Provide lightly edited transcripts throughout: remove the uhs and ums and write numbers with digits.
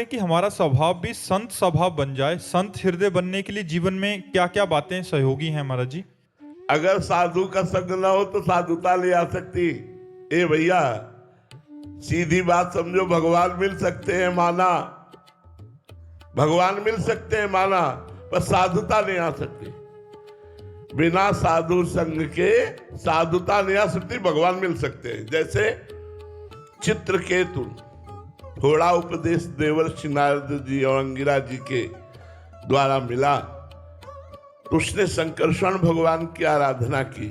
कि हमारा स्वभाव भी संत स्वभाव बन जाए। संत हृदय बनने के लिए जीवन में क्या क्या बातें सहयोगी हैं महाराज जी? अगर साधु का संग ना हो तो साधुता ले आ सकती। ए भैया, सीधी बात समझो, भगवान मिल सकते हैं माना, भगवान मिल सकते हैं माना, पर साधुता नहीं आ सकती। बिना साधु संग के साधुता नहीं आ सकती, भगवान मिल सकते हैं। जैसे चित्रकेतु, थोड़ा उपदेश देवर्षि नारद जी और अंगिरा जी के द्वारा मिला तो उसने संकर्षण भगवान की आराधना की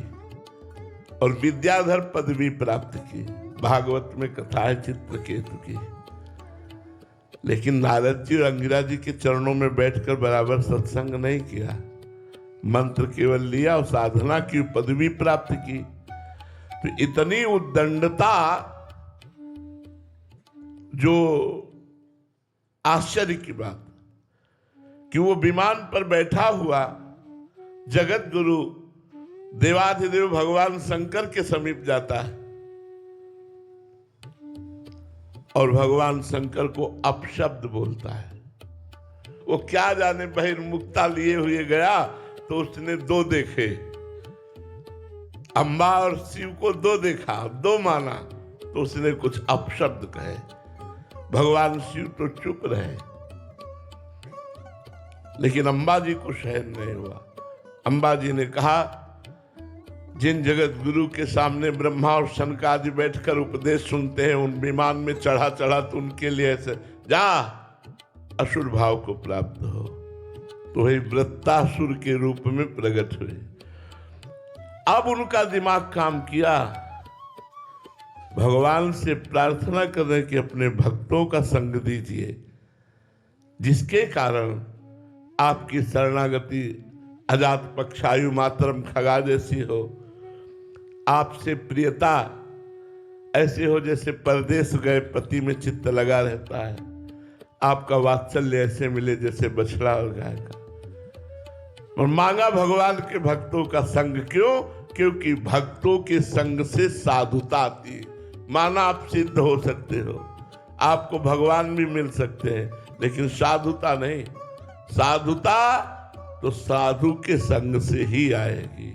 और विद्याधर पदवी प्राप्त की। भागवत में कथा है चित्रकेतु की। लेकिन नारद जी और अंगिरा जी के चरणों में बैठकर बराबर सत्संग नहीं किया, मंत्र केवल लिया और साधना की, पदवी प्राप्त की। तो इतनी उद्दंडता, जो आश्चर्य की बात कि वो विमान पर बैठा हुआ जगत गुरु देवाधिदेव भगवान शंकर के समीप जाता है और भगवान शंकर को अपशब्द बोलता है। वो क्या जाने बहिर्मुखता लिए हुए गया तो उसने दो देखे, अम्बा और शिव को दो देखा, दो माना, तो उसने कुछ अपशब्द कहे। भगवान शिव तो चुप रहे, लेकिन अम्बा जी को सहन नहीं हुआ। अम्बा जी ने कहा, जिन जगत गुरु के सामने ब्रह्मा और शनकादि बैठकर उपदेश सुनते हैं, उन विमान में चढ़ा तो उनके लिए ऐसे जा असुर भाव को प्राप्त हो। तो वही वृत्तासुर के रूप में प्रकट हुए। अब उनका दिमाग काम किया, भगवान से प्रार्थना करें कि अपने भक्तों का संग दीजिए, जिसके कारण आपकी शरणागति अजात पक्षायु मातरम खगा जैसी हो, आपसे प्रियता ऐसे हो जैसे परदेश गए पति में चित्त लगा रहता है, आपका वात्सल्य ऐसे मिले जैसे बछड़ा और गाय का। और मांगा भगवान के भक्तों का संग। क्यों? क्योंकि भक्तों के संग से साधुता आती है। माना आप सिद्ध हो सकते हो, आपको भगवान भी मिल सकते हैं, लेकिन साधुता नहीं। साधुता तो साधु के संग से ही आएगी,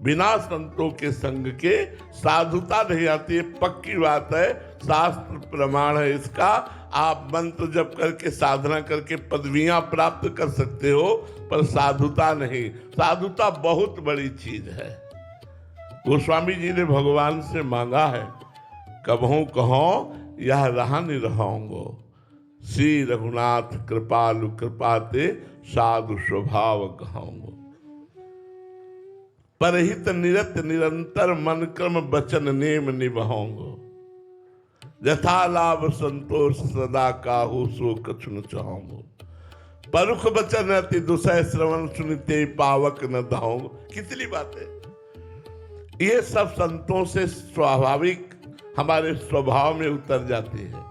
बिना संतों के संग के साधुता नहीं आती है। पक्की बात है, शास्त्र प्रमाण है इसका। आप मंत्र जप करके साधना करके पदवियां प्राप्त कर सकते हो, पर साधुता नहीं। साधुता बहुत बड़ी चीज है। गोस्वामी जी ने भगवान से मांगा है, कबहू कहो यह रहा निरहोंगो, श्री रघुनाथ कृपालु कृपाते साधु स्वभाव कहोंगो। परहित निरत निरंतर मन क्रम वचन नेम निभाओंगो, यथा लाभ संतोष सदा काहू सो कछु न चाहोंगो। परुख वचन अति दुसह श्रवण सुनते पावक न धाओंगो। कितनी बातें, ये सब संतों से स्वाभाविक हमारे स्वभाव में उतर जाती है।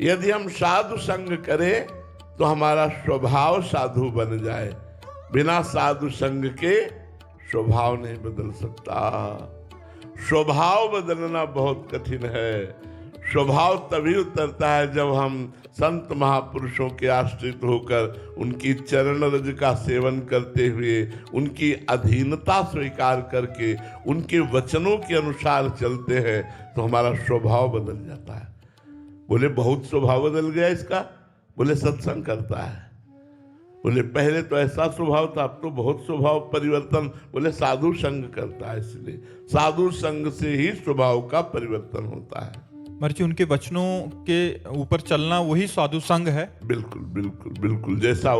यदि हम साधु संग करें तो हमारा स्वभाव साधु बन जाए। बिना साधु संग के स्वभाव नहीं बदल सकता। स्वभाव बदलना बहुत कठिन है। स्वभाव तभी उतरता है जब हम संत महापुरुषों के आश्रित होकर उनकी चरण रज का सेवन करते हुए, उनकी अधीनता स्वीकार करके, उनके वचनों के अनुसार चलते हैं, तो हमारा स्वभाव बदल जाता है। बोले बहुत स्वभाव बदल गया इसका? बोले सत्संग करता है। बोले पहले तो ऐसा स्वभाव था, अब तो बहुत स्वभाव परिवर्तन। बोले साधु संग करता है, इसलिए साधु संग से ही स्वभाव का परिवर्तन होता है। मर्जी उनके वचनों के ऊपर चलना वही साधु संग है। बिल्कुल बिल्कुल बिल्कुल, जैसा